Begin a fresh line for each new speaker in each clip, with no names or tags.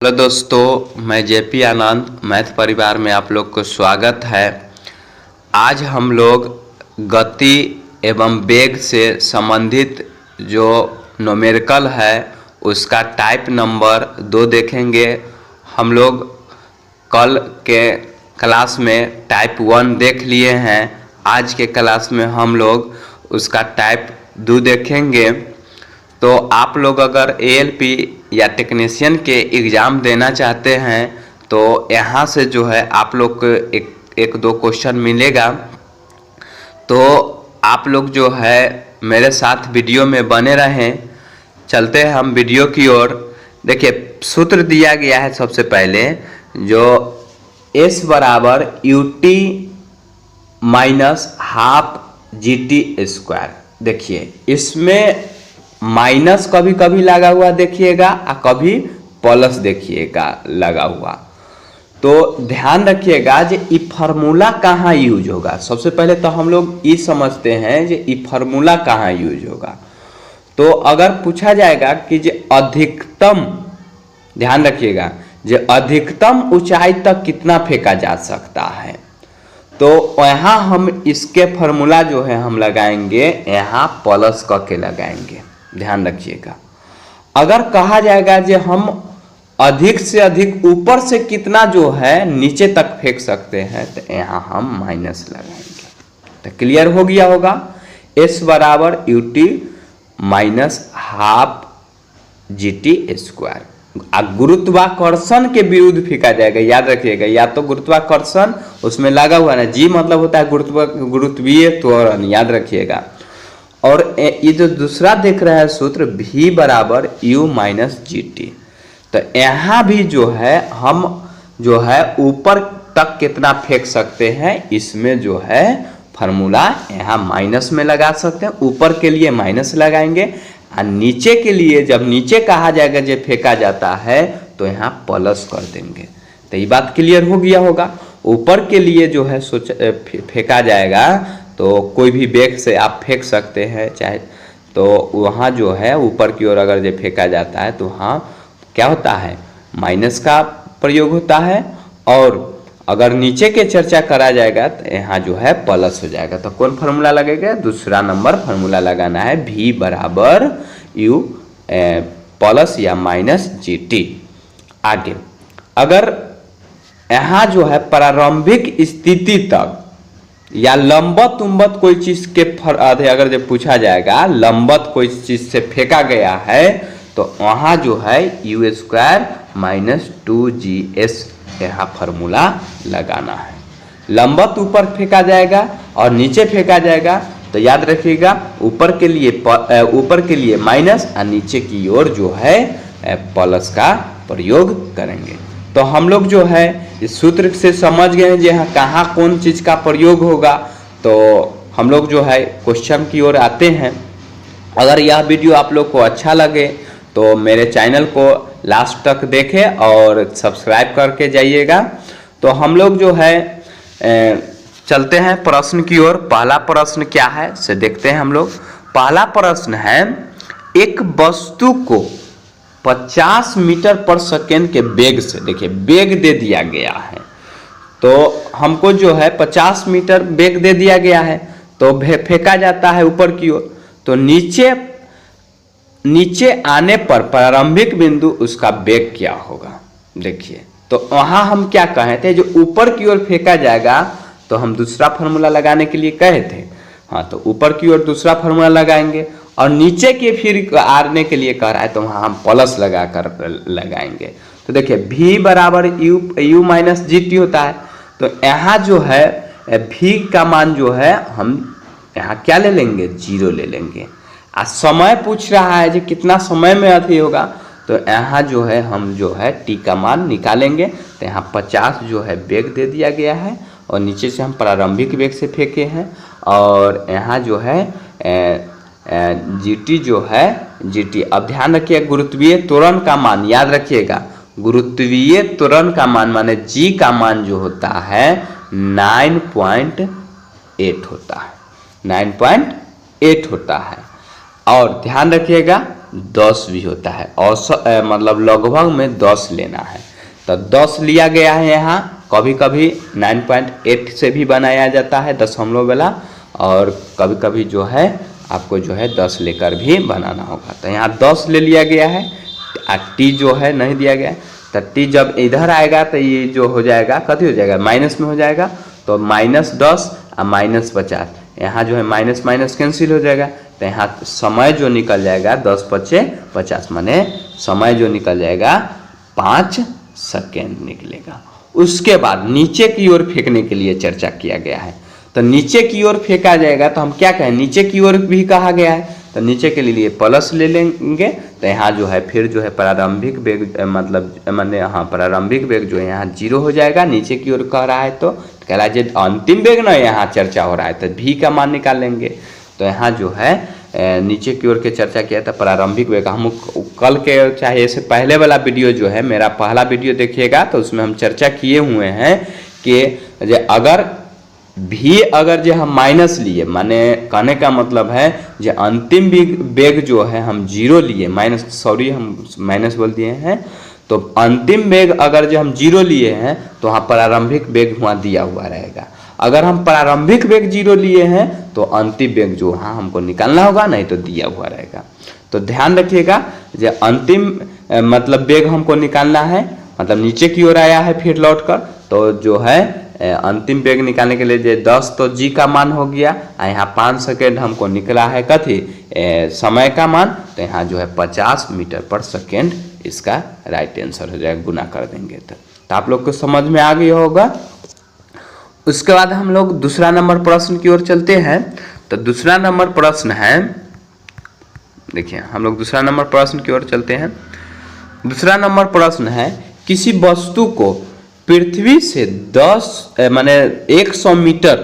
Hello दोस्तों, मैं JP आनंद math परिवार में आप लोग को स्वागत है। आज हम लोग गति एवं वेग से संबंधित जो न्यूमेरिकल है उसका टाइप नंबर 2 देखेंगे। हम लोग कल के क्लास में टाइप 1 देख लिए हैं। आज के क्लास में हम लोग उसका टाइप 2 देखेंगे। तो आप लोग अगर एएलपी या टेक्नीशियन के एग्ज़ाम देना चाहते हैं तो यहाँ से जो है आप लोग को एक दो क्वेश्चन मिलेगा। तो आप लोग जो है मेरे साथ वीडियो में बने रहें। चलते हैं हम वीडियो की ओर। देखिए, सूत्र दिया गया है सबसे पहले, जो S बराबर UT माइनस हाफ GT²। देखिए, इसमें माइनस कभी कभी लगा हुआ देखिएगा और कभी प्लस देखिएगा लगा हुआ। तो ध्यान रखिएगा जो ये फार्मूला कहाँ यूज होगा। सबसे पहले तो हम लोग ये समझते हैं जो ये फार्मूला कहाँ यूज होगा। तो अगर पूछा जाएगा कि जो अधिकतम, ध्यान रखिएगा, जो अधिकतम ऊंचाई तक कितना फेंका जा सकता है, तो यहाँ हम इसके फार्मूला जो है हम लगाएंगे, यहाँ प्लस करके लगाएंगे। ध्यान रखिएगा। अगर कहा जाएगा कि हम अधिक से अधिक ऊपर से कितना जो है नीचे तक फेंक सकते हैं, तो यहाँ हम माइनस लगाएंगे। तो क्लियर हो गया होगा। S बराबर UT माइनस हाफ GT²। गुरुत्वाकर्षण के विरुद्ध फेंका जाएगा। याद रखिएगा, या तो गुरुत्वाकर्षण उसमें लगा हुआ ना, G मतलब होता है गुरुत्वीय त्वरण, याद रखिएगा। और ये जो दूसरा देख रहा है सूत्र V बराबर U माइनस GT, तो यहाँ भी जो है हम जो है ऊपर तक कितना फेंक सकते हैं, इसमें जो है फार्मूला यहाँ माइनस में लगा सकते हैं। ऊपर के लिए माइनस लगाएंगे और नीचे के लिए, जब नीचे कहा जाएगा जो फेंका जाता है, तो यहाँ प्लस कर देंगे। तो ये बात क्लियर हो गया होगा। ऊपर के लिए जो है फेंका जाएगा तो कोई भी बैग से आप फेंक सकते हैं, चाहे तो वहाँ जो है ऊपर की ओर अगर जो फेंका जाता है तो वहाँ क्या होता है, माइनस का प्रयोग होता है। और अगर नीचे के चर्चा करा जाएगा तो यहाँ जो है प्लस हो जाएगा। तो कौन फार्मूला लगेगा? दूसरा नंबर फार्मूला लगाना है, V बराबर U प्लस या माइनस GT। आगे अगर यहाँ जो है प्रारंभिक स्थिति तक या लंबत उम्बत कोई चीज के अगर जब पूछा जाएगा लंबत कोई चीज से फेंका गया है, तो वहां जो है U² माइनस 2GS यहाँ फार्मूला लगाना है। लंबत ऊपर फेंका जाएगा और नीचे फेंका जाएगा, तो याद रखिएगा ऊपर के लिए माइनस और नीचे की ओर जो है प्लस का प्रयोग करेंगे। तो हम लोग जो है इस सूत्र से समझ गए हैं यहाँ कहाँ कौन चीज़ का प्रयोग होगा। तो हम लोग जो है क्वेश्चन की ओर आते हैं। अगर यह वीडियो आप लोग को अच्छा लगे तो मेरे चैनल को लास्ट तक देखें और सब्सक्राइब करके जाइएगा। तो हम लोग जो है चलते हैं प्रश्न की ओर। पहला प्रश्न क्या है से देखते हैं हम लोग। पहला प्रश्न है, एक वस्तु को 50 मीटर पर सेकेंड के वेग से, देखिए वेग दे दिया गया है, तो हमको जो है 50 मीटर वेग दे दिया गया है, तो फेंका जाता है ऊपर की ओर। तो नीचे आने पर प्रारंभिक बिंदु उसका वेग क्या होगा। देखिए, तो वहाँ हम क्या कहे थे, जो ऊपर की ओर फेंका जाएगा तो हम दूसरा फार्मूला लगाने के लिए कहे थे। हाँ, तो ऊपर की ओर दूसरा फार्मूला लगाएंगे और नीचे के फिर आने के लिए कह रहा है तो वहाँ हम प्लस लगा कर लगाएंगे। तो देखिए V बराबर U माइनस GT होता है। तो यहाँ जो है V का मान जो है हम यहाँ क्या ले लेंगे, 0 ले लेंगे। और समय पूछ रहा है जो कितना समय में अति होगा, तो यहाँ जो है हम जो है T का मान निकालेंगे। तो यहाँ 50 जो है वेग दे दिया गया है और नीचे से हम प्रारंभिक वेग से फेंके हैं। और यहाँ जो है GT जो है GT, अब ध्यान रखिए गुरुत्वीय त्वरण का मान याद रखिएगा। गुरुत्वीय त्वरण का मान माने G का मान जो होता है 9.8 होता है, 9.8 होता है। और ध्यान रखिएगा 10 भी होता है, मतलब लगभग में 10 लेना है। तो 10 लिया गया है यहाँ। कभी कभी 9.8 से भी बनाया जाता है दशमलव वाला, और कभी कभी जो है आपको जो है 10 लेकर भी बनाना होगा। तो यहाँ 10 ले लिया गया है, टी जो है नहीं दिया गया है। तो टी जब इधर आएगा तो ये जो हो जाएगा कथी हो जाएगा, माइनस में हो जाएगा। तो -10 और -50, यहाँ जो है माइनस माइनस कैंसिल हो जाएगा। तो यहाँ समय जो निकल जाएगा 10 × 5 = 50, माने समय जो निकल जाएगा 5 सेकेंड निकलेगा। उसके बाद नीचे की ओर फेंकने के लिए चर्चा किया गया है। तो नीचे की ओर फेंका जाएगा तो हम क्या कहें, नीचे की ओर भी कहा गया है, तो नीचे के लिए प्लस ले लेंगे। तो यहाँ जो है फिर जो है प्रारंभिक वेग मतलब माने हाँ प्रारंभिक वेग जो है यहाँ 0 हो जाएगा। नीचे की ओर कह रहा है तो कह रहा है जो अंतिम वेग ना यहाँ चर्चा हो रहा है, तो भी का मान निकालेंगे। तो यहाँ जो है नीचे की ओर के चर्चा किया था प्रारंभिक वेग। हम कल के चाहे इससे पहले वाला वीडियो जो है मेरा पहला वीडियो देखिएगा, तो उसमें हम चर्चा किए हुए हैं कि अगर भी अगर जो हम माइनस लिए, माने कहने का मतलब है जो अंतिम वेग जो है हम 0 लिए, हम माइनस बोल दिए हैं। तो अंतिम वेग अगर जो हम 0 लिए हैं तो वहाँ प्रारंभिक वेग वहाँ दिया हुआ रहेगा। अगर हम प्रारंभिक वेग 0 लिए हैं तो अंतिम वेग जो हाँ हमको निकालना होगा, नहीं तो दिया हुआ रहेगा। तो ध्यान रखिएगा जो अंतिम मतलब वेग हमको निकालना है, मतलब नीचे की ओर आया है फिर लौट कर, तो जो है अंतिम वेग निकालने के लिए जो 10 तो जी का मान हो गया, यहाँ 5 सेकेंड हमको निकला है कथी समय का मान। तो यहाँ जो है 50 मीटर/सेकेंड इसका राइट आंसर हो जाएगा, गुना कर देंगे तो आप लोग को समझ में आ गया होगा। उसके बाद हम लोग दूसरा नंबर प्रश्न की ओर चलते हैं। तो दूसरा नंबर प्रश्न है, देखिए हम लोग दूसरा नंबर प्रश्न की ओर चलते हैं। दूसरा नंबर प्रश्न है, किसी वस्तु को पृथ्वी से 100 मीटर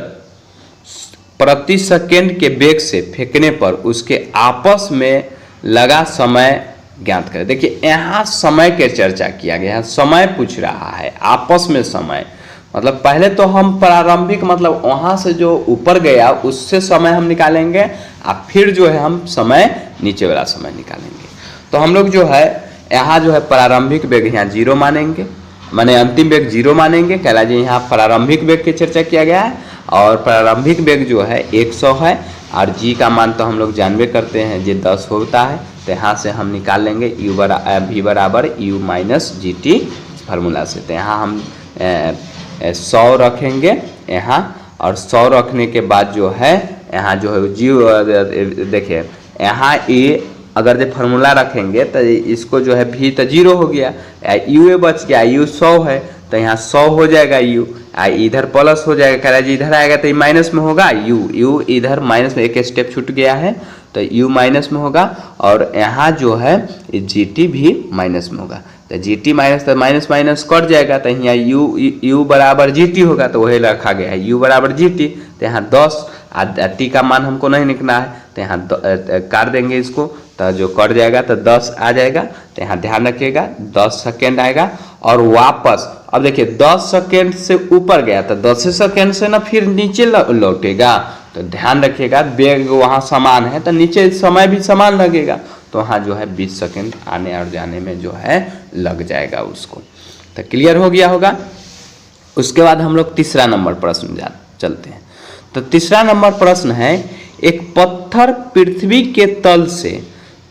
प्रति सेकेंड के वेग से फेंकने पर उसके आपस में लगा समय ज्ञात करें। देखिए यहाँ समय के चर्चा किया गया है, समय पूछ रहा है, आपस में समय मतलब पहले तो हम प्रारंभिक मतलब वहाँ से जो ऊपर गया उससे समय हम निकालेंगे, और फिर जो है हम समय नीचे वाला समय निकालेंगे। तो हम लोग जो है यहाँ जो है प्रारंभिक वेग यहाँ 0 मानेंगे, माने अंतिम वेग 0 मानेंगे। कह रहा जी यहाँ प्रारंभिक वेग की चर्चा किया गया है, और प्रारंभिक वेग जो है 100 है, और जी का मान तो हम लोग जानबे करते हैं जो 10 होता है। तो यहाँ से हम निकाल लेंगे v बराबर u माइनस GT फार्मूला से। तो यहाँ हम 100 रखेंगे यहाँ, और 100 रखने के बाद जो है यहाँ जो है जी देखिए यहाँ ये अगर जो फार्मूला रखेंगे तो इसको जो है भी तो 0 हो गया, u बच गया, u 100 है तो यहाँ 100 हो जाएगा u, इधर प्लस हो जाएगा। कह रहा है जी इधर आएगा तो ये माइनस में होगा, u इधर माइनस में एक स्टेप छूट गया है तो u माइनस में होगा, और यहाँ जो है GT भी माइनस में होगा। तो GT माइनस तो माइनस माइनस कट जाएगा, तो यहाँ u बराबर GT होगा, तो वही रखा गया है u बराबर GT। तो यहाँ 10 t का मान हमको नहीं निकलना है, तो यहाँ काट देंगे इसको, तो जो कट जाएगा तो 10 आ जाएगा। तो यहाँ ध्यान रखिएगा 10 सेकेंड आएगा, और वापस अब देखिए 10 सेकेंड से ऊपर गया तो 10 सेकेंड से ना फिर नीचे लौटेगा। तो ध्यान रखिएगा वेग वहाँ समान है तो नीचे समय भी समान लगेगा, तो वहाँ जो है 20 सेकेंड आने और जाने में जो है लग जाएगा उसको। तो क्लियर हो गया होगा। उसके बाद हम लोग तीसरा नंबर प्रश्न चलते हैं। तो तीसरा नंबर प्रश्न है, एक पत्थर पृथ्वी के तल से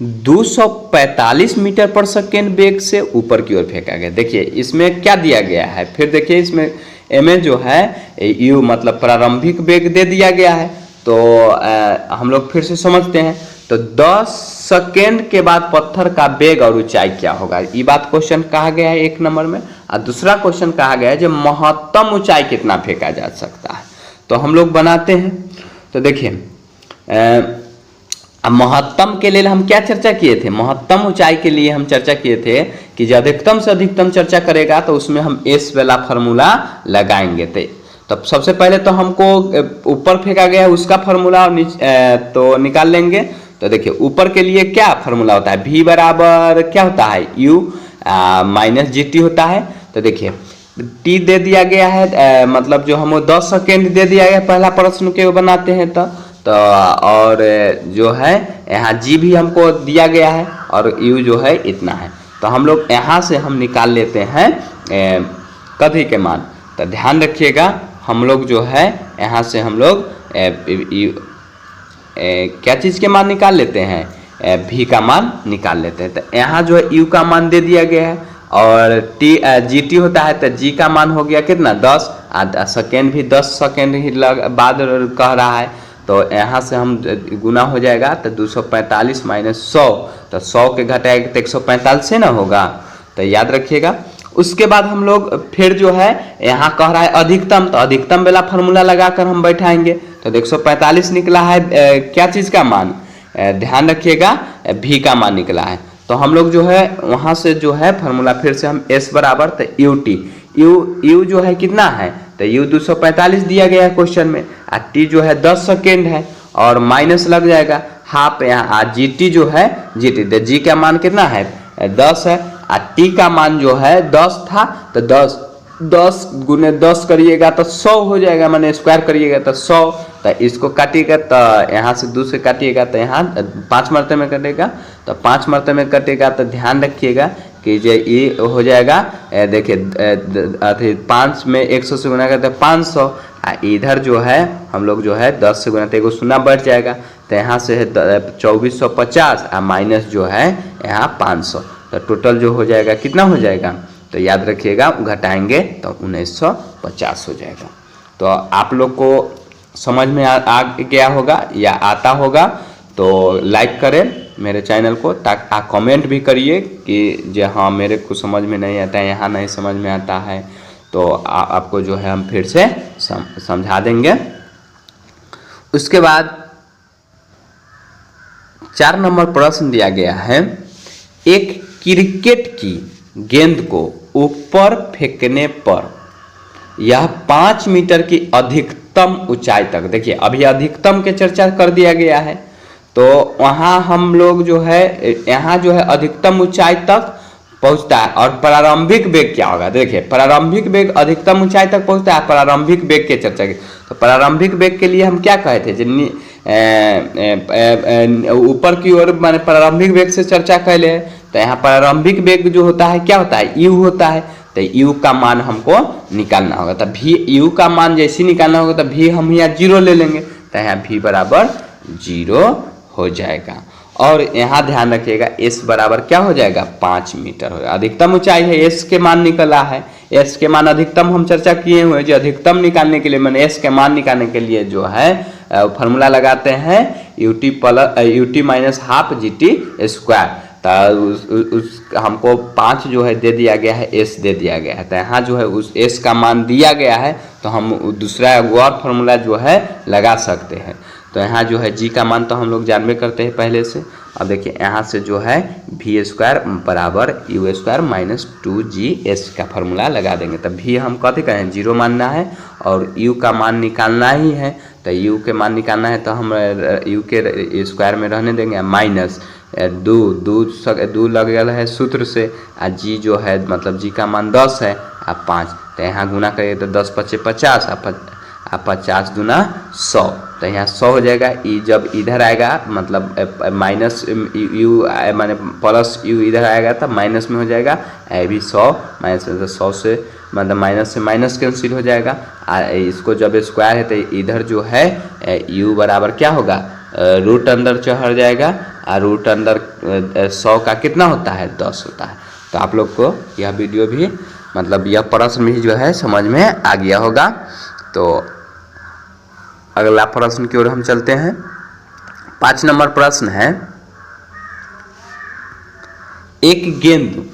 245 मीटर/सेकेंड वेग से ऊपर की ओर फेंका गया। देखिए इसमें क्या दिया गया है, फिर देखिए इसमें में जो है u मतलब प्रारंभिक वेग दे दिया गया है। तो हम लोग फिर से समझते हैं। तो 10 सेकेंड के बाद पत्थर का वेग और ऊंचाई क्या होगा, ये बात क्वेश्चन कहा गया है 1 नंबर में। और दूसरा क्वेश्चन कहा गया है जो महत्तम ऊंचाई कितना फेंका जा सकता है। तो हम लोग बनाते हैं। तो देखिए महत्तम के लिए हम क्या चर्चा किए थे, महत्तम ऊंचाई के लिए हम चर्चा किए थे कि जो अधिकतम से अधिकतम चर्चा करेगा तो उसमें हम एस वाला फार्मूला लगाएंगे। तो सबसे पहले तो हमको ऊपर फेंका गया है उसका फार्मूला तो निकाल लेंगे। तो देखिए ऊपर के लिए क्या फार्मूला होता है, v बराबर क्या होता है u माइनस GT होता है। तो देखिए t दे दिया गया है, मतलब जो हम 10 सेकेंड दे दिया गया पहला प्रश्न के बनाते हैं। तो और जो है यहाँ जी भी हमको दिया गया है और यू जो है इतना है। तो हम लोग यहाँ से हम निकाल लेते हैं कथी के मान। तो ध्यान रखिएगा हम लोग जो है यहाँ से हम लोग क्या चीज़ के मान निकाल लेते हैं, भी का मान निकाल लेते हैं। तो यहाँ जो है यू का मान दे दिया गया है और जी टी होता है तो जी का मान हो गया कितना 10, सेकेंड भी 10 सेकेंड ही बाद कह रहा है। तो यहाँ से हम गुना हो जाएगा तो 245 माइनस 100, तो 100 के घटाएगा तो 145 से ना होगा। तो याद रखिएगा। उसके बाद हम लोग फिर जो है यहाँ कह रहा है अधिकतम, तो अधिकतम वाला फार्मूला लगाकर हम बैठाएंगे। तो 145 निकला है क्या चीज़ का मान, ध्यान रखिएगा भी का मान निकला है। तो हम लोग जो है वहाँ से जो है फार्मूला फिर से हम s बराबर तो यू टी, यू जो है कितना है तो यू 245 दिया गया है क्वेश्चन में, और टी जो है 10 सेकेंड है और माइनस लग जाएगा हाफ यहाँ जी टी जो है जी टी, तो जी का मान कितना है 10 है और टी का मान जो है 10 था तो 10 गुने 10 करिएगा तो 100 हो जाएगा, माने स्क्वायर करिएगा तो 100। तो इसको काटिएगा तो यहाँ से 2 से काटिएगा तो यहाँ 5 मरते में कटेगा, तो 5 मरते में कटेगा। तो ध्यान रखिएगा कि ये हो जाएगा देखिए 5 में 100 से गुना करते 500, इधर जो है हम लोग जो है 10 से गुना तो 1 शून्य बढ़ जाएगा। तो यहाँ से है 2450 और माइनस जो है यहाँ 500, तो टोटल जो हो जाएगा कितना हो जाएगा, तो याद रखिएगा घटाएंगे तो 1950 हो जाएगा। तो आप लोग को समझ में आ गया होगा या आता होगा तो लाइक करें मेरे चैनल को, ताकि आप कमेंट भी करिए कि जो हाँ मेरे को समझ में नहीं आता है, यहाँ नहीं समझ में आता है, तो आपको जो है हम फिर से समझा देंगे। उसके बाद 4 नंबर प्रश्न दिया गया है, एक क्रिकेट की गेंद को ऊपर फेंकने पर यह 5 मीटर की अधिकतम ऊंचाई तक, देखिए अभी अधिकतम के चर्चा कर दिया गया है, तो वहाँ हम लोग जो है यहाँ जो है अधिकतम ऊंचाई तक पहुँचता है। और प्रारंभिक वेग क्या होगा, देखिए प्रारंभिक वेग अधिकतम ऊंचाई तक पहुँचता है, प्रारंभिक वेग के चर्चा की। तो प्रारंभिक वेग के लिए हम क्या कहे थे, जिन्नी ऊपर की ओर माने प्रारंभिक वेग से चर्चा कर ले। तो यहाँ प्रारंभिक वेग जो होता है क्या होता है, यू होता है। तो यू का मान हमको निकालना होगा, तो भी यू का मान जैसे निकालना होगा तो भी हम यहाँ 0 ले लेंगे, तो यहाँ भी बराबर 0 हो जाएगा। और यहाँ ध्यान रखिएगा एस बराबर क्या हो जाएगा 5 मीटर होगा। अधिकतम ऊंचाई है, एस के मान निकला है, एस के मान अधिकतम हम चर्चा किए हुए, जो अधिकतम निकालने के लिए मैंने एस के मान निकालने के लिए जो है फार्मूला लगाते हैं UT minus half G T square. तो हमको 5 जो है दे दिया गया है, एस दे दिया गया है, तो यहाँ जो है उस एस का मान दिया गया है, तो हम दूसरा और फार्मूला जो है लगा सकते हैं। तो यहाँ जो है जी का मान तो हम लोग जानबे करते हैं पहले से। अब देखिए यहाँ से जो है वी स्क्वायर बराबर यू स्क्वायर माइनस 2GS का फार्मूला लगा देंगे। तब भी हम कहते कहें 0 मानना है और यू का मान निकालना ही है। तो यू के मान निकालना है तो हम यू के स्क्वायर में रहने देंगे, माइनस 2 लग गया है सूत्र से, और जी जो है मतलब जी का मान 10 है और 5, तो यहाँ गुना करिए तो 10 × 5 = 50 और 50 दूना 100, तो यहाँ 100 हो जाएगा। ई जब इधर आएगा मतलब माइनस यू माने प्लस यू इधर आएगा तब माइनस में हो जाएगा, ए भी 100 माइनस में, तो 100 से मतलब माइनस से माइनस कैंसिल हो जाएगा। इसको जब स्क्वायर है तो इधर जो है यू बराबर क्या होगा, रूट अंदर चढ़ जाएगा, और रूट अंदर 100 का कितना होता है 10 होता है। तो आप लोग को यह वीडियो भी मतलब यह प्रश्न भी जो है समझ में आ गया होगा। तो अगला प्रश्न की ओर हम चलते हैं। 5 नंबर प्रश्न है, एक गेंद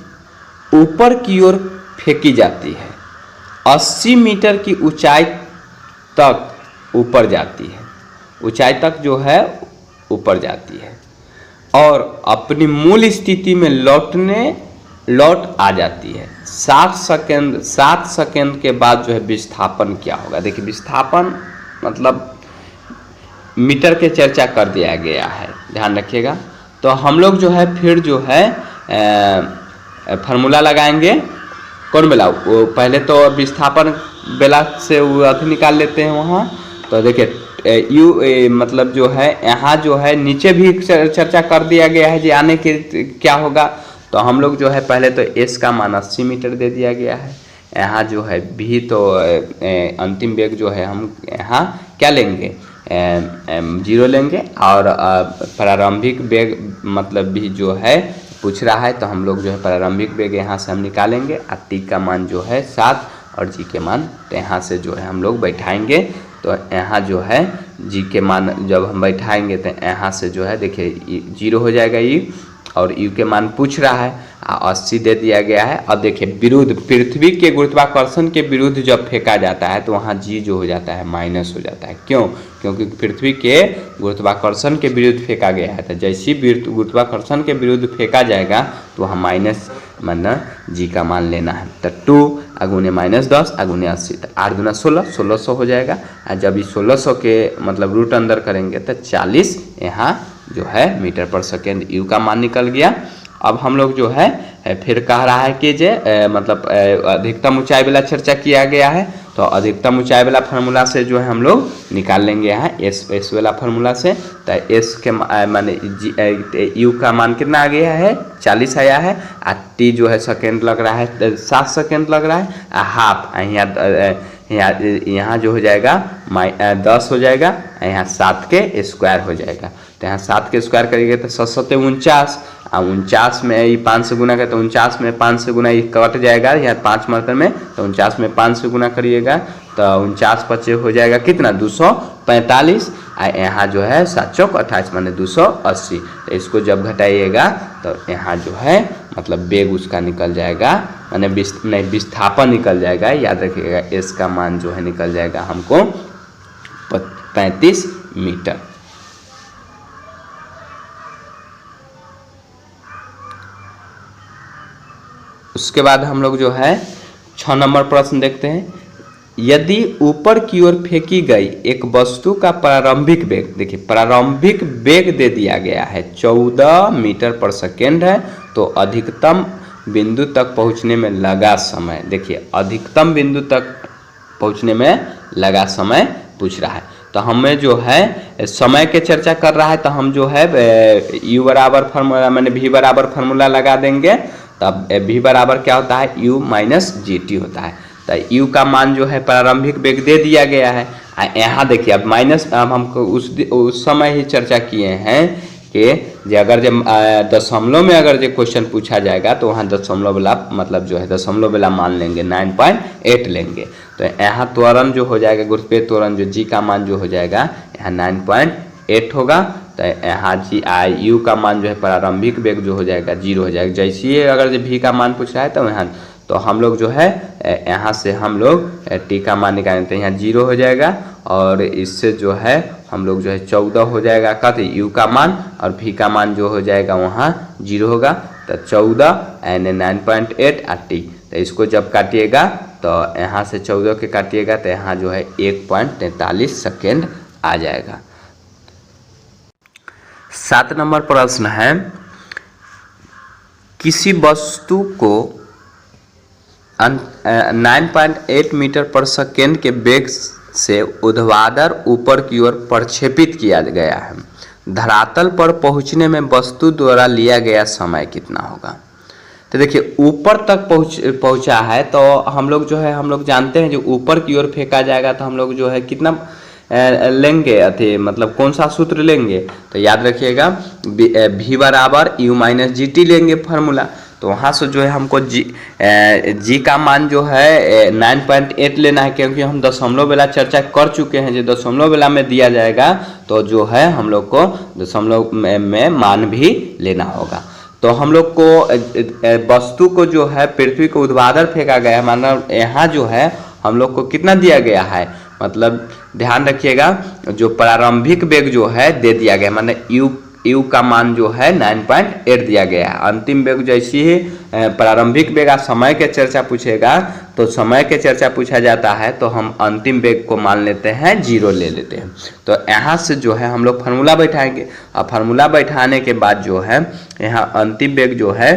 ऊपर की ओर फेंकी जाती है, 80 मीटर की ऊंचाई तक ऊपर जाती है, ऊंचाई तक जो है ऊपर जाती है और अपनी मूल स्थिति में लौट आ जाती है। 7 सेकेंड के बाद जो है विस्थापन क्या होगा। देखिए विस्थापन मतलब मीटर के चर्चा कर दिया गया है, ध्यान रखिएगा। तो हम लोग जो है फिर जो है फार्मूला लगाएंगे, कौन बेला, वो पहले तो विस्थापन बेला से वो अभी निकाल लेते हैं वहाँ। तो देखिए मतलब जो है यहाँ जो है नीचे भी चर्चा कर दिया गया है जी आने के क्या होगा। तो हम लोग जो है पहले तो एस का मान 80 मीटर दे दिया गया है। यहाँ जो है भी तो अंतिम वेग जो है हम यहाँ क्या लेंगे 0 लेंगे, और प्रारंभिक वेग मतलब भी जो है पूछ रहा है, तो हम लोग जो है प्रारंभिक वेग यहाँ से हम निकालेंगे और टी का मान जो है 7 और जी के मान तो यहाँ से जो है हम लोग बैठाएंगे। तो यहाँ जो है जी के मान जब हम बैठाएंगे तो यहाँ से जो है देखिए 0 हो जाएगा यू, और यू के मान पूछ रहा है 80 दे दिया गया है। अब देखिए विरुद्ध पृथ्वी के गुरुत्वाकर्षण के विरुद्ध जब फेंका जाता है तो वहाँ जी जो हो जाता है माइनस हो जाता है। क्यों? क्योंकि पृथ्वी के गुरुत्वाकर्षण के विरुद्ध फेंका गया है, तो जैसे ही गुरुत्वाकर्षण के विरुद्ध फेंका जाएगा तो वहाँ माइनस माना जी का मान लेना है। तो 2 अगुने -10 अगुने 80 तो 8 दूना 16, 1600 हो जाएगा। और जब ये 1600 के मतलब रूट अंदर करेंगे तो 40 यहाँ जो है मीटर पर सेकेंड यू का मान निकल गया। अब हम लोग जो है फिर कह रहा है कि जे मतलब अधिकतम ऊंचाई वाला चर्चा किया गया है, तो अधिकतम ऊंचाई वाला फार्मूला से जो है हम लोग निकाल लेंगे यहाँ एस वाला फार्मूला से। तो एस के माने यू का मान कितना आ गया है 40 आया है, और टी जो है सेकेंड लग रहा है 7 सेकेंड लग रहा है, हाफ यहाँ जो हो जाएगा 10 हो जाएगा, यहाँ 7 के स्क्वायर हो जाएगा। तो यहाँ 7 के स्क्वायर करिएगा तो 7 49, और 49 में ये 5 से गुना करते तो 49 में 5 से गुना ये कट जाएगा यहाँ 5 मार्कर में, तो 49 में 5 से गुना करिएगा तो 49 पचे हो जाएगा कितना 245, और यहाँ जो है 7 चौक 28 माने 280। तो इसको जब घटाइएगा तो यहाँ जो है मतलब वेग उसका निकल जाएगा, माने विस्थापन निकल जाएगा। याद रखिएगा एस का मान जो है निकल जाएगा हमको 35 मीटर। उसके बाद हम लोग जो है 6 नंबर प्रश्न देखते हैं। यदि ऊपर की ओर फेंकी गई एक वस्तु का प्रारंभिक वेग, देखिए प्रारंभिक वेग दे दिया गया है 14 मीटर पर सेकेंड है, तो अधिकतम बिंदु तक पहुंचने में लगा समय, देखिए अधिकतम बिंदु तक पहुंचने में लगा समय पूछ रहा है। तो हमें जो है समय के चर्चा कर रहा है, तो हम जो है u बराबर फार्मूला मैंने v बराबर फार्मूला लगा देंगे। तब v बराबर क्या होता है u माइनस जी टी होता है। तो u का मान जो है प्रारंभिक वेग दे दिया गया है। यहाँ देखिए अब माइनस, अब हमको उस समय ही चर्चा किए हैं कि अगर जब दशमलव में अगर जो क्वेश्चन पूछा जाएगा तो वहाँ दशमलव वाला मतलब जो है दशमलव वाला मान लेंगे 9.8 लेंगे। तो यहाँ त्वरण जो हो जाएगा गुरुत्वीय त्वरण जो जी का मान जो हो जाएगा यहाँ 9.8 होगा। तो यहाँ जी यू का मान जो है प्रारंभिक वेग जो हो जाएगा 0 हो जाएगा। जैसे ही अगर जो भी का मान पूछ रहा है तो यहाँ तो हम लोग जो है यहाँ से हम लोग टी का मान निकालेंगे, यहाँ 0 हो जाएगा, और इससे जो है हम लोग जो है 14 हो जाएगा कहते यू का मान, और भी का मान जो हो जाएगा वहाँ 0 होगा। तो 14 एन 9.8 और टी, तो इसको जब काटिएगा तो यहाँ से 14 के काटिएगा तो यहाँ जो है 1.43 सेकेंड आ जाएगा। 7 नंबर प्रश्न है, किसी वस्तु को 9.8 मीटर पर सेकेंड के वेग से ऊर्ध्वाधर ऊपर की ओर प्रक्षेपित किया गया है, धरातल पर पहुंचने में वस्तु द्वारा लिया गया समय कितना होगा। तो देखिए ऊपर तक पहुंचा है, तो हम लोग जो है हम लोग जानते हैं जो ऊपर की ओर फेंका जाएगा तो हम लोग जो है कितना लेंगे अथे मतलब कौन सा सूत्र लेंगे। तो याद रखिएगा v बराबर u माइनस जी टी लेंगे फार्मूला। तो वहाँ से जो है हमको जी का मान जो है 9.8 लेना है, क्योंकि हम दशमलव वाला चर्चा कर चुके हैं। जो दशमलव वाला में दिया जाएगा तो जो है हम लोग को दशमलव में मान भी लेना होगा। तो हम लोग को वस्तु को जो है पृथ्वी को ऊर्ध्वाधर फेंका गया है, माना यहाँ जो है हम लोग को कितना दिया गया है, मतलब ध्यान रखिएगा जो प्रारंभिक वेग जो है दे दिया गया, माने यू का मान जो है 9.8 दिया गया है। अंतिम वेग जैसी ही प्रारंभिक वेग समय के चर्चा पूछेगा तो समय के चर्चा पूछा जाता है तो हम अंतिम वेग को मान लेते हैं 0 ले लेते हैं। तो यहाँ से जो है हम लोग फार्मूला बैठाएंगे, और फार्मूला बैठाने के बाद जो है यहाँ अंतिम वेग जो है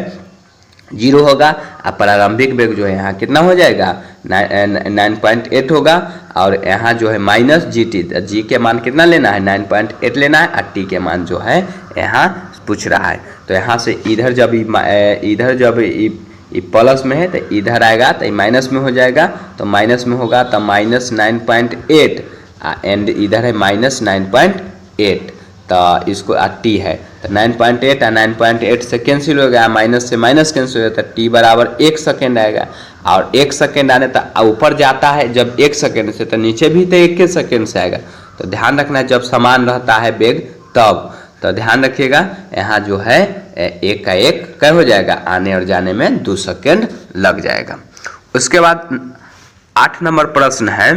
जीरो होगा। और प्रारंभिक वेग जो है यहाँ कितना हो जाएगा 9.8 होगा। और यहाँ जो है माइनस जी टी, जी के मान कितना लेना है 9.8 लेना है, और टी के मान जो है यहाँ पूछ रहा है। तो यहाँ से इधर जब प्लस में है तो इधर आएगा तो माइनस में हो जाएगा। तो माइनस में होगा तो माइनस 9.8 एंड इधर है माइनस 9.8। तो इसको टी है तो 9.8 और 9.8 से कैंसिल हो गया, माइनस से माइनस कैंसिल हो गया, तो टी बराबर 1 सेकेंड आएगा। और 1 सेकेंड आने तो ऊपर जाता है जब 1 सेकेंड से, तो नीचे भी तो 1 सेकेंड से आएगा। तो ध्यान रखना जब समान रहता है वेग तब, तो ध्यान रखिएगा यहाँ जो है एक का एक क्या हो जाएगा, आने और जाने में 2 सेकेंड लग जाएगा। उसके बाद 8 नंबर प्रश्न है,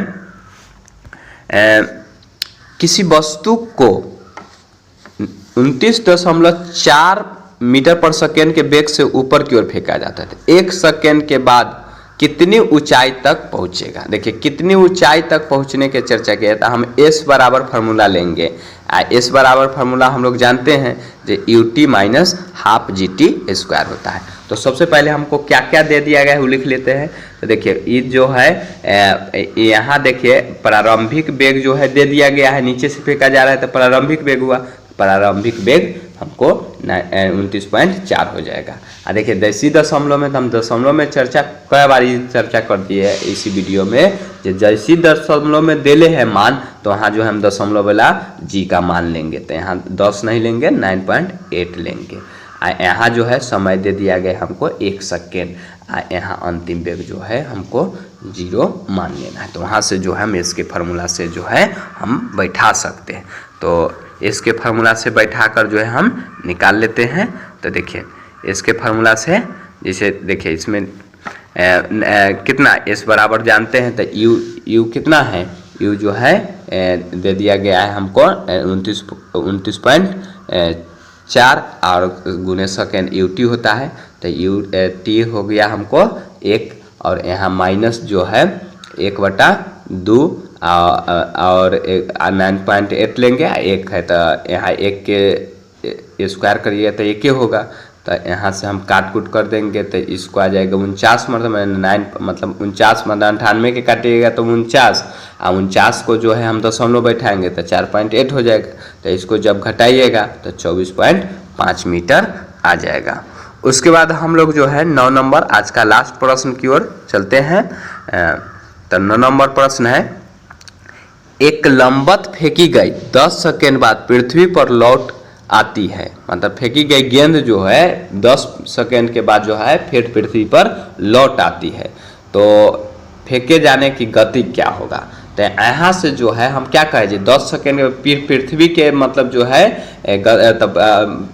किसी वस्तु को 29.4 मीटर पर सेकेंड के वेग से ऊपर की ओर फेंका जाता है। 1 सेकेंड के बाद कितनी ऊंचाई तक पहुंचेगा। देखिए कितनी ऊंचाई तक पहुंचने की चर्चा किया तो हम एस बराबर फार्मूला लेंगे। एस बराबर फार्मूला हम लोग जानते हैं जो U T minus half G T square होता है। तो सबसे पहले हमको क्या क्या दे दिया गया है वो लिख लेते हैं। तो देखिए ये जो है यहाँ देखिए प्रारंभिक वेग जो है दे दिया गया है, नीचे से फेंका जा रहा है तो प्रारंभिक वेग हुआ, प्रारंभिक वेग हमको 29.4 हो जाएगा। और देखिए देसी दशमलव में तो हम दशमलव में चर्चा कई बार चर्चा कर दी है इसी वीडियो में, जैसी दशमलव में देले है मान तो वहाँ जो है हम दशमलव वाला जी का मान लेंगे। तो यहाँ 10 नहीं लेंगे 9.8 लेंगे। यहाँ जो है समय दे दिया गया हमको 1 सेकेंड, यहाँ अंतिम वेग जो है हमको 0 मान लेना है। तो वहाँ से जो है हम इसके फार्मूला से जो है हम बैठा सकते हैं। तो इसके फार्मूला से बैठाकर जो है हम निकाल लेते हैं। तो देखिए इसके फार्मूला से जैसे देखिए इसमें कितना एस बराबर जानते हैं तो यू कितना है, यू जो है दे दिया गया है हमको 29.4 और गुने सेकेंड यू टी होता है। तो यू टी हो गया हमको 1 और यहाँ माइनस जो है 1/2 और 9.8 लेंगे, 1 है तो यहाँ 1 के स्क्वायर करिए तो 1 होगा। तो यहाँ से हम काट कूट कर देंगे तो इसको आ जाएगा 49, मतलब 49 मतलब 98 के काटिएगा तो 49, और 49 को जो है हम दशमलव बैठाएंगे तो 4.8 हो जाएगा। तो इसको जब घटाइएगा तो 24.5 मीटर आ जाएगा। उसके बाद हम लोग जो है 9 नंबर आज का लास्ट प्रश्न की ओर चलते हैं। तो 9 नंबर प्रश्न है, एक लंबवत फेंकी गई 10 सेकेंड बाद पृथ्वी पर लौट आती है, मतलब फेंकी गई गेंद जो है 10 सेकेंड के बाद जो है फिर पृथ्वी पर लौट आती है, तो फेंके जाने की गति क्या होगा। तो यहाँ से जो है हम क्या कहें 10 सेकेंड पृथ्वी के मतलब जो है तब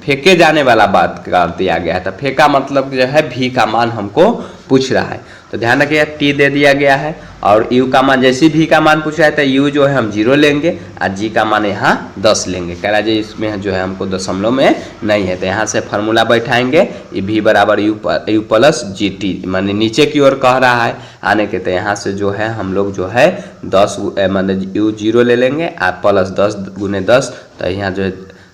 फेंके जाने वाला बात कर दिया गया है। तो फेंका मतलब जो है भी का मान हमको पूछ रहा है। तो ध्यान रखिए टी दे दिया गया है और यू का मान, जैसे भी का मान पूछ रहा है तो यू जो है हम 0 लेंगे और जी का मान यहाँ 10 लेंगे। कह रहा है इसमें जो है हमको दशमलव में नहीं है। तो यहाँ से फार्मूला बैठाएंगे, ये भी बराबर यू प्लस जी टी, माने नीचे की ओर कह रहा है आने के। तो यहाँ से जो है हम लोग जो है 10 मतलब यू 0 ले लेंगे और प्लस 10 गुने 10, तो यहाँ जो है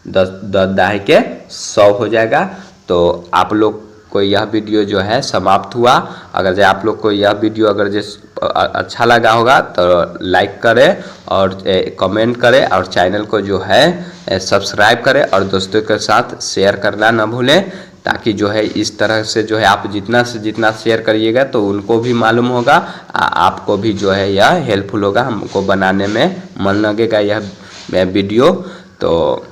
10 दाही के 100 हो जाएगा। तो आप लोग को यह वीडियो जो है समाप्त हुआ। अगर जो आप लोग को यह वीडियो अगर जिस अच्छा लगा होगा तो लाइक करें और कमेंट करें और चैनल को जो है सब्सक्राइब करें और दोस्तों के साथ शेयर करना न भूलें, ताकि जो है इस तरह से जो है आप जितना से जितना शेयर करिएगा तो उनको भी मालूम होगा, आपको भी जो है यह हेल्पफुल होगा, हमको बनाने में मन लगेगा यह वीडियो। तो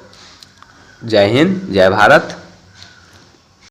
जय हिंद, जय भारत।